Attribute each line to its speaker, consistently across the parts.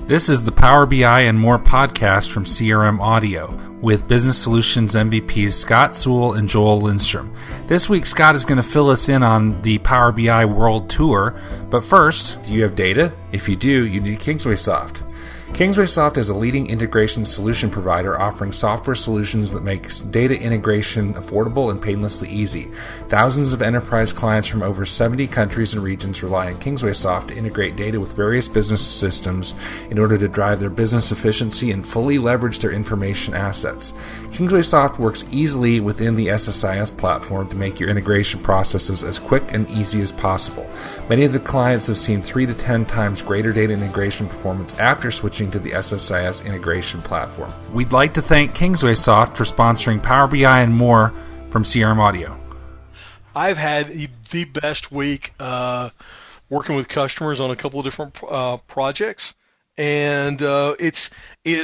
Speaker 1: This is the Power BI and More podcast from CRM Audio with Business Solutions MVPs Scott Sewell and Joel Lindstrom. This week, Scott is going to fill us in on the Power BI World Tour. But first, do you have data? If you do, you need KingswaySoft. KingswaySoft is a leading integration solution provider offering software solutions that makes data integration affordable and painlessly easy. Thousands of enterprise clients from over 70 countries and regions rely on KingswaySoft to integrate data with various business systems in order to drive their business efficiency and fully leverage their information assets. KingswaySoft works easily within the SSIS platform to make your integration processes as quick and easy as possible. Many of the clients have seen 3 to 10 times greater data integration performance after switching to the SSIS integration platform. We'd like to thank KingswaySoft for sponsoring Power BI and More from CRM Audio. I've had the best week working with customers on a couple of different projects, and it's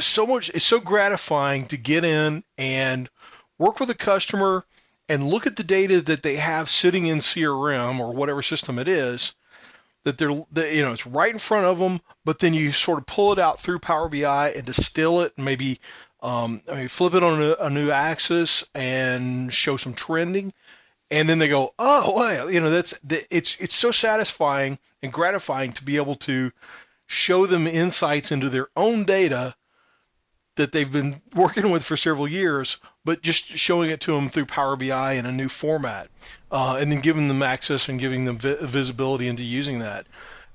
Speaker 1: so gratifying to get in and work with a customer and look at the data that they have sitting in CRM or whatever system it is. That it's right in front of them, but then you sort of pull it out through Power BI and distill it, and maybe flip it on a new axis and show some trending, and then they go, oh, well, it's so satisfying and gratifying to be able to show them insights into their own data that they've been working with for several years, but just showing it to them through Power BI in a new format, and then giving them access and giving them visibility into using that.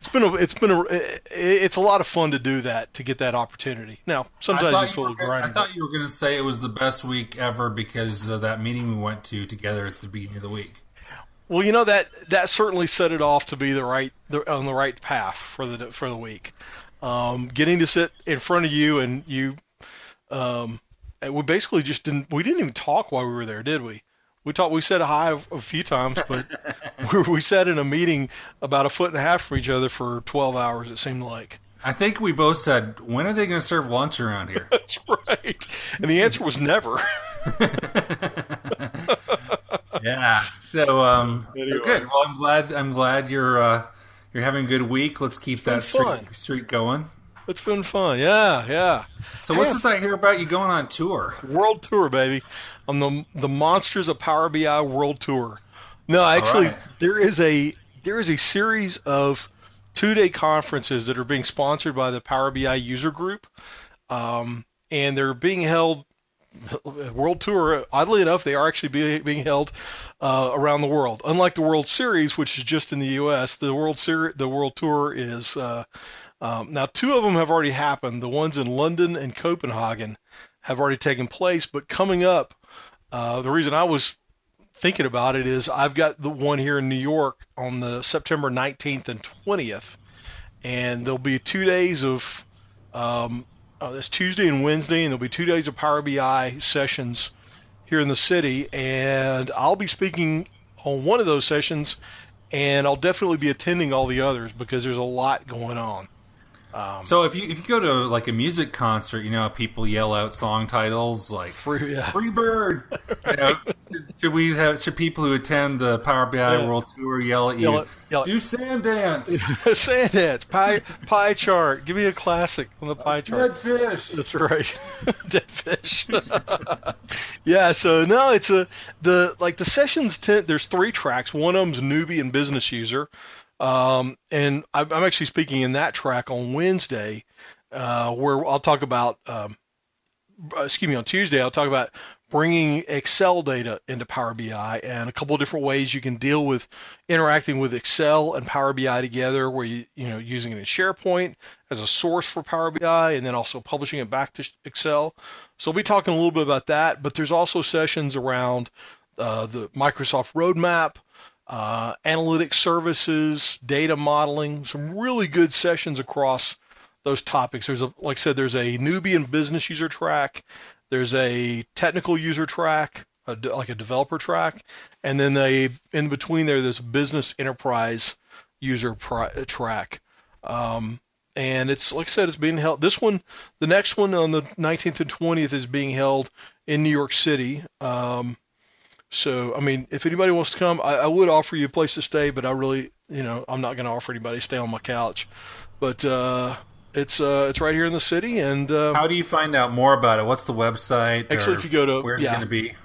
Speaker 1: It's a lot of fun to do that, to get that opportunity. Now, sometimes it's a little grinding.
Speaker 2: I thought you were going to say it was the best week ever because of that meeting we went to together at the beginning of the week.
Speaker 1: Well, that certainly set it off to be on the right path for the week. Getting to sit in front of you and you. We basically we didn't even talk while we were there, did we? We said hi a few times, but we sat in a meeting about 1.5 feet from each other for 12 hours, it seemed like.
Speaker 2: I think we both said, when are they going to serve lunch around here?
Speaker 1: That's right. And the answer was never.
Speaker 2: Yeah. So,
Speaker 1: anyway.
Speaker 2: Good. Well, I'm glad you're having a good week. Let's keep that streak going.
Speaker 1: It's been fun, yeah.
Speaker 2: So what's this I hear about you going on tour?
Speaker 1: World tour, baby. On the Monsters of Power BI World Tour. No, actually,
Speaker 2: right.
Speaker 1: there is a series of 2-day conferences that are being sponsored by the Power BI user group, and they're being held. World Tour, oddly enough, they are actually being held around the world. Unlike the World Series, which is just in the U.S., the World Tour is. Now, 2 of them have already happened. The ones in London and Copenhagen have already taken place, but coming up, the reason I was thinking about it is I've got the one here in New York on the September 19th and 20th, and there'll be 2 days of, that's Tuesday and Wednesday, and there'll be 2 days of Power BI sessions here in the city, and I'll be speaking on one of those sessions, and I'll definitely be attending all the others because there's a lot going on.
Speaker 2: So if you go to like a music concert, people yell out song titles like "Free Bird." Should people who attend the Power BI World Tour yell at you? Do sand dance,
Speaker 1: sand dance, pie chart. Give me a classic on the pie chart.
Speaker 2: Dead fish.
Speaker 1: That's right, dead fish. Yeah. So no, it's the sessions. There's 3 tracks. One of them's newbie and business user. And I'm actually speaking in that track on Wednesday, where I'll talk about, on Tuesday, I'll talk about bringing Excel data into Power BI and a couple of different ways you can deal with interacting with Excel and Power BI together, where using it in SharePoint as a source for Power BI and then also publishing it back to Excel. So we'll be talking a little bit about that, but there's also sessions around the Microsoft roadmap, analytics services, data modeling, some really good sessions across those topics. There's a newbie and business user track. There's a technical user track, like a developer track, and then in between there's a business enterprise user track. And it's, like I said, it's being held. The next one on the 19th and 20th is being held in New York City. So, if anybody wants to come, I would offer you a place to stay, but I really, I'm not going to offer anybody to stay on my couch. But
Speaker 3: It's right here in the city. And
Speaker 2: how do you find out more about it? What's the website?
Speaker 3: Actually, if you go to
Speaker 2: where's it going to be?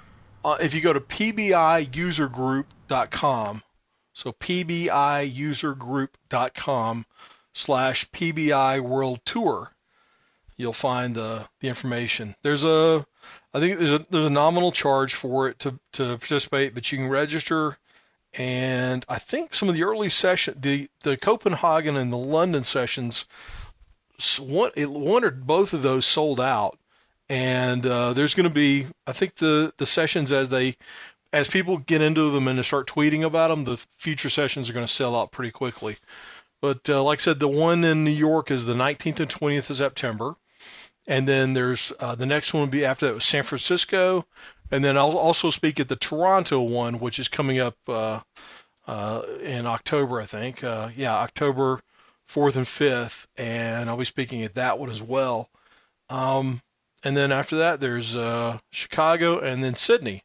Speaker 3: If you go to pbiusergroup.com, so pbiusergroup.com/PBI World Tour, you'll find the information. I think there's a nominal charge for it to participate, but you can register. And I think some of the early sessions, the Copenhagen and the London sessions, one or both of those sold out. And there's going to be, I think the sessions as people get into them and they start tweeting about them, the future sessions are going to sell out pretty quickly. But like I said, the one in New York is the 19th and 20th of September. And then there's the next one will be after that was San Francisco. And then I'll also speak at the Toronto one, which is coming up in October, I think. October 4th and 5th. And I'll be speaking at that one as well. And then after that, there's Chicago and then Sydney,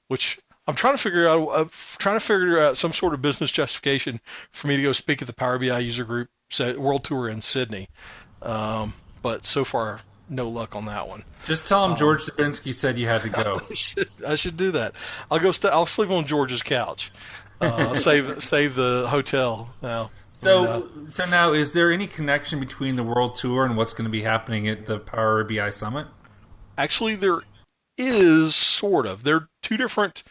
Speaker 3: which I'm trying to figure out some sort of business justification for me to go speak at the Power BI User Group World Tour in Sydney. But so far, no luck on that one.
Speaker 2: Just tell him George Zabinski said you had to go.
Speaker 3: I should do that. I'll sleep on George's couch. Save the hotel now.
Speaker 2: So now, is there any connection between the World Tour and what's going to be happening at the Power BI Summit?
Speaker 3: Actually, there is sort of. They're two different.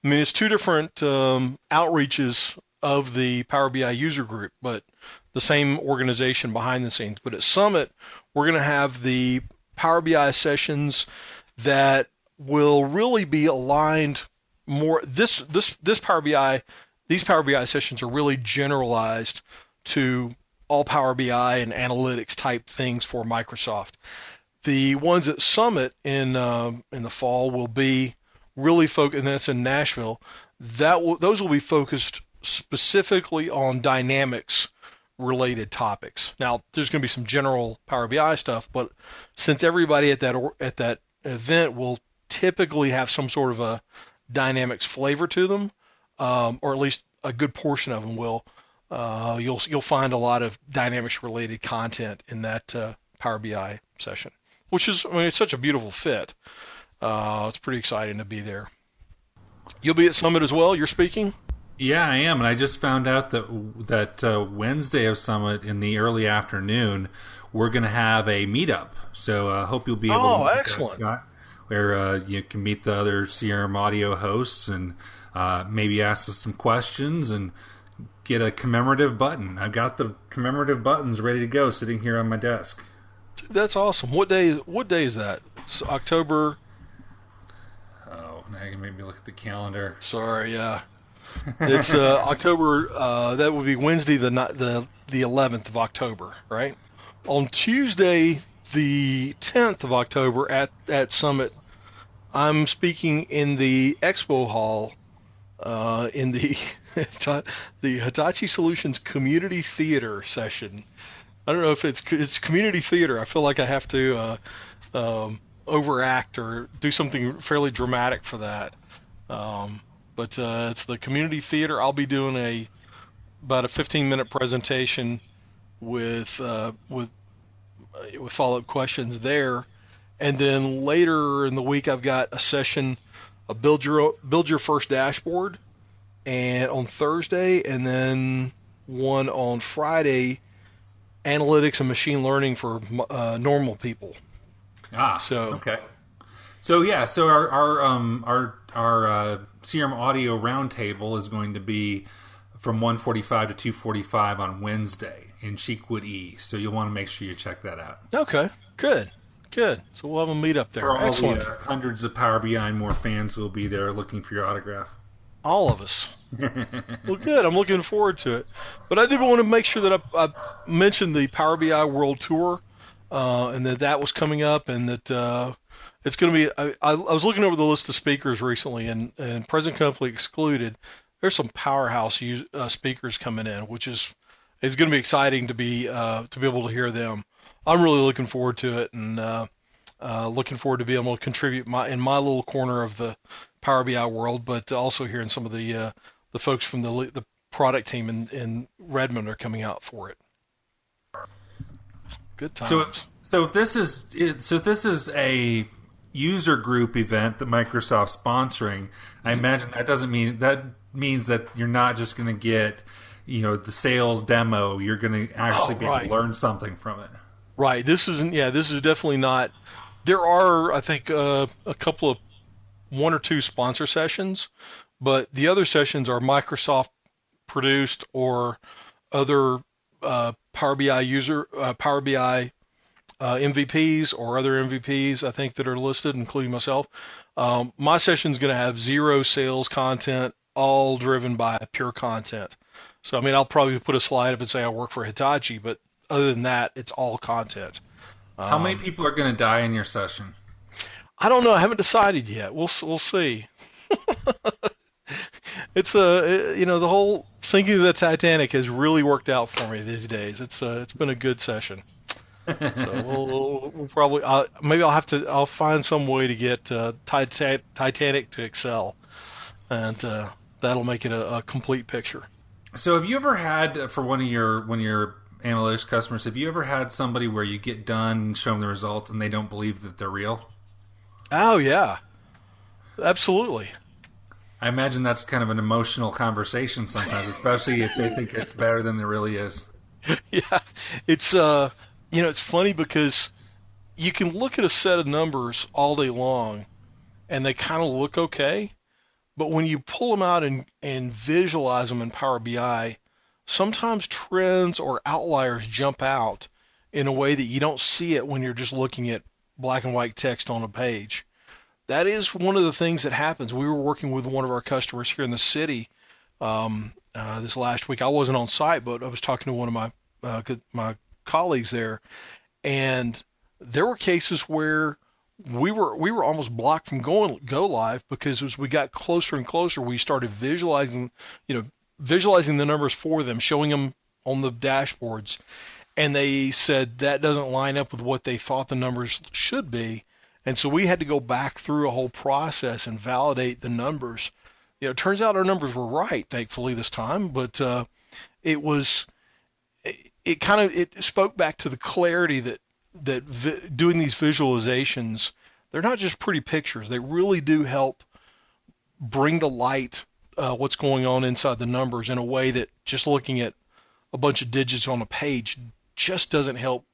Speaker 3: I mean, it's two different outreaches of the Power BI User Group, but the same organization behind the scenes. But at Summit, we're going to have the Power BI sessions that will really be aligned more. These Power BI sessions are really generalized to all Power BI and analytics type things for Microsoft. The ones at Summit in the fall will be really focused, and that's in Nashville. Those will be focused specifically on Dynamics related topics. Now, there's going to be some general Power BI stuff, but since everybody at that event will typically have some sort of a Dynamics flavor to them, or at least a good portion of them will, you'll find a lot of Dynamics related content in that Power BI session, which is, I mean, it's such a beautiful fit. It's pretty exciting to be there. You'll be at Summit as well. You're speaking?
Speaker 2: Yeah, I am, and I just found out that Wednesday of Summit in the early afternoon, we're going to have a meetup. So I hope you'll be able to.
Speaker 3: Oh, excellent.
Speaker 2: Where you can meet the other CRM audio hosts and maybe ask us some questions and get a commemorative button. I've got the commemorative buttons ready to go sitting here on my desk.
Speaker 3: That's awesome. What day is that? It's October.
Speaker 2: Oh, now you can make me look at the calendar.
Speaker 3: Sorry, yeah. It's October. That would be Wednesday, the 11th of October, right? On Tuesday, the 10th of October at Summit, I'm speaking in the Expo Hall in the Hitachi Solutions Community Theater session. I don't know if it's community theater. I feel like I have to overact or do something fairly dramatic for that. But it's the community theater. I'll be doing about a 15-minute presentation with follow-up questions there, and then later in the week I've got a session, a build your first dashboard, and on Thursday, and then one on Friday, analytics and machine learning for normal people.
Speaker 2: Okay. So yeah, so our CRM Audio Roundtable is going to be from 1:45 to 2:45 on Wednesday in Cheekwood E. So you'll want to make sure you check that out.
Speaker 3: Okay, good. So we'll have a meet up there.
Speaker 2: For all
Speaker 3: Excellent.
Speaker 2: The, hundreds of Power BI and more fans who will be there looking for your autograph.
Speaker 3: All of us. Well, good. I'm looking forward to it. But I did want to make sure that I mentioned the Power BI World Tour, and that was coming up, and that it's going to be. I was looking over the list of speakers recently, and present company excluded. There's some powerhouse speakers coming in, which is going to be exciting to be able to hear them. I'm really looking forward to it, and looking forward to being able to contribute in my little corner of the Power BI world, but also hearing some of the folks from the product team in Redmond are coming out for it. Good times.
Speaker 2: So if this is a user group event that Microsoft's sponsoring, I imagine that means that you're not just going to get, the sales demo. You're going to actually be able to learn something from it.
Speaker 3: Right. This is definitely not. There are, I think, a couple of 1 or 2 sponsor sessions, but the other sessions are Microsoft produced or other Power BI MVPs or other MVPs, I think, that are listed, including myself. My session is going to have 0 sales content, all driven by pure content. So, I'll probably put a slide up and say I work for Hitachi, but other than that, it's all content.
Speaker 2: How many people are going to die in your session?
Speaker 3: I don't know. I haven't decided yet. We'll see. It's the whole sinking of the Titanic has really worked out for me these days. It's been a good session. So we'll probably maybe I'll find some way to get Titanic to excel, and that'll make it a complete picture.
Speaker 2: So have you ever had, for one of your analytics customers, have you ever had somebody where you get done, show them the results, and they don't believe that they're real?
Speaker 3: Oh yeah, absolutely.
Speaker 2: I imagine that's kind of an emotional conversation sometimes, especially if they think it's better than it really is.
Speaker 3: Yeah, it's it's funny because you can look at a set of numbers all day long, and they kind of look okay, but when you pull them out and visualize them in Power BI, sometimes trends or outliers jump out in a way that you don't see it when you're just looking at black and white text on a page. That is one of the things that happens. We were working with one of our customers here in the city this last week. I wasn't on site, but I was talking to one of my colleagues there, and there were cases where we were almost blocked from go live because as we got closer and closer, we started visualizing the numbers for them, showing them on the dashboards, and they said that doesn't line up with what they thought the numbers should be. And so we had to go back through a whole process and validate the numbers. It turns out our numbers were right, thankfully, this time, but it spoke back to the clarity that doing these visualizations, they're not just pretty pictures. They really do help bring to light what's going on inside the numbers in a way that just looking at a bunch of digits on a page just doesn't help.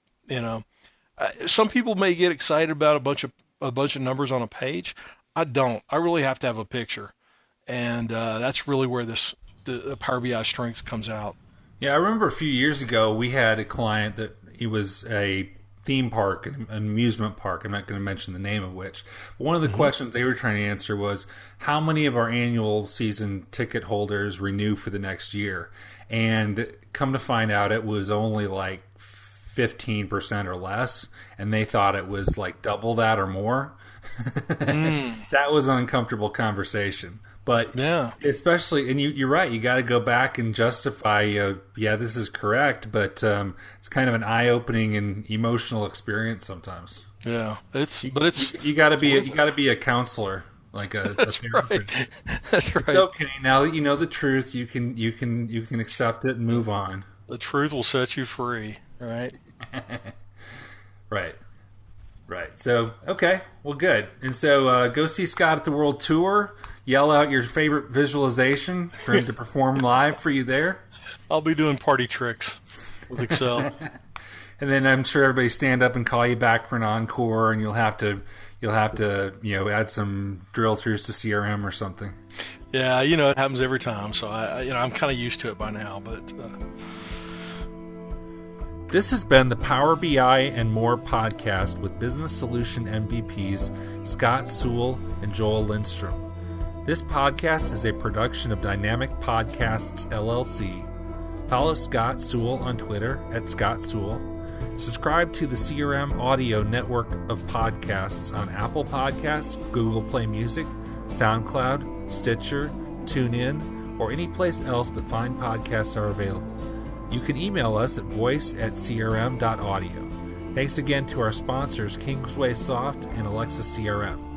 Speaker 3: Some people may get excited about a bunch of numbers on a page. I don't. I really have to have a picture, and that's really where the Power BI strength comes out.
Speaker 2: Yeah, I remember a few years ago we had a client that he was a theme park, an amusement park. I'm not going to mention the name of which. But one of the questions they were trying to answer was how many of our annual season ticket holders renew for the next year, and come to find out it was only like 15% or less, and they thought it was like double that or more. That was an uncomfortable conversation. But yeah, especially, and you're right, you got to go back and justify, this is correct, but it's kind of an eye-opening and emotional experience sometimes.
Speaker 3: Yeah,
Speaker 2: you got to be a counselor, like a
Speaker 3: that's right. That's right.
Speaker 2: It's okay, now that you know the truth, you can accept it and move on.
Speaker 3: The truth will set you free, right?
Speaker 2: Right. So, okay, well, good. And so, go see Scott at the World Tour. Yell out your favorite visualization for him to perform live for you there.
Speaker 3: I'll be doing party tricks with Excel.
Speaker 2: And then I'm sure everybody stand up and call you back for an encore, and you'll have to add some drill throughs to CRM or something.
Speaker 3: Yeah, it happens every time. So I'm kind of used to it by now, but.
Speaker 1: This has been the Power BI and More podcast with Business Solution MVPs Scott Sewell and Joel Lindstrom. This podcast is a production of Dynamic Podcasts, LLC. Follow Scott Sewell on Twitter at Scott Sewell. Subscribe to the CRM Audio Network of podcasts on Apple Podcasts, Google Play Music, SoundCloud, Stitcher, TuneIn, or any place else that fine podcasts are available. You can email us at voice@crm.audio. Thanks again to our sponsors, Kingsway Soft and Alexa CRM.